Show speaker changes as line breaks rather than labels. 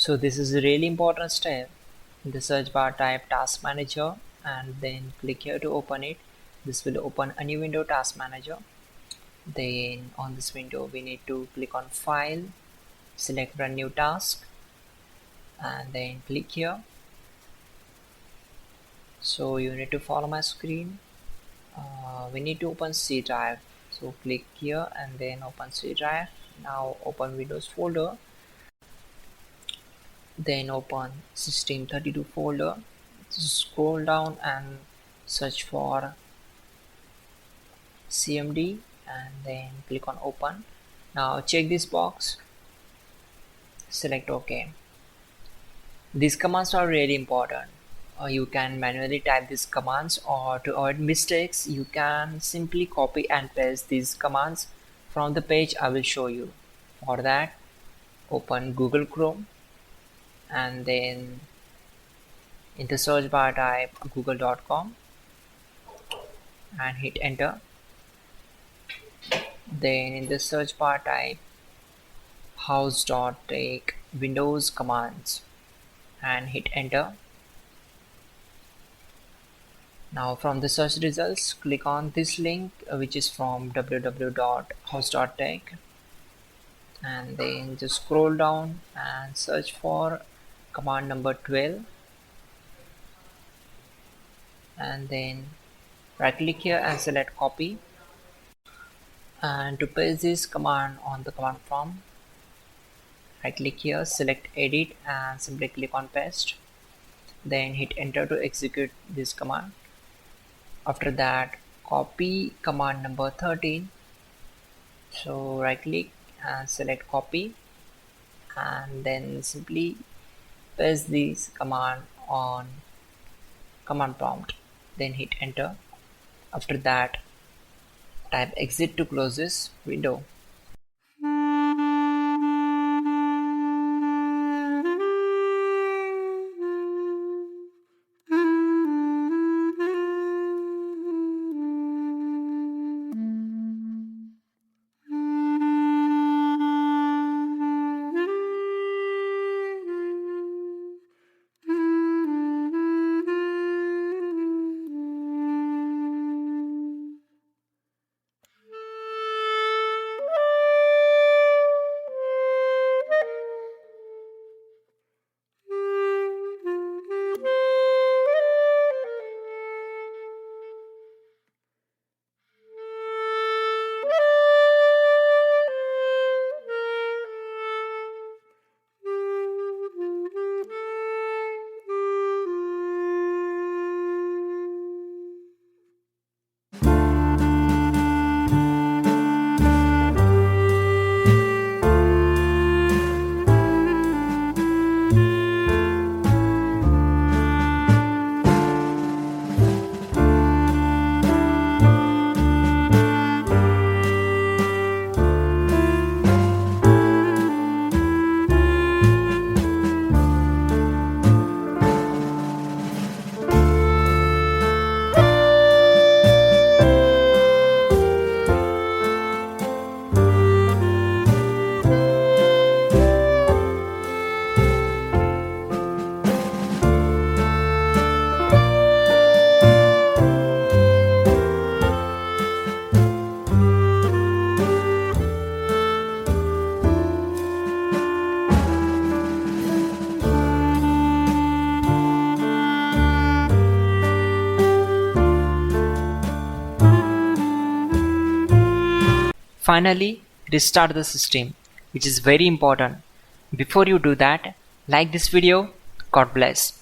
So this is a really important step. In the search bar, type task manager and then click here to open it. This will open a new window, task manager. Then on this window we need to click on file, select run new task and then click here. So you need to follow my screen. We need to open C drive, so click here and then open C drive. Now open Windows folder, then open system32 folder, scroll down and search for CMD and then click on open. Now check this box, select OK. These commands are really important. You can manually type these commands, or to avoid mistakes you can simply copy and paste these commands from the page I will show you. For that, open Google Chrome and then in the search bar type google.com and hit enter. Then in the search bar type hows.tech Windows commands and hit enter. Now from the search results, click on this link which is from www.hows.tech and then just scroll down and search for command number 12 and then right click here and select copy. And to paste this command on the command prompt, right click here, select edit and simply click on paste, then hit enter to execute this command. After that, copy command number 13, so right click and select copy and then simply paste this command on command prompt, then hit enter. After that, type exit to close this window. Finally, restart the system, which is very important. Before you do that, like this video. God bless.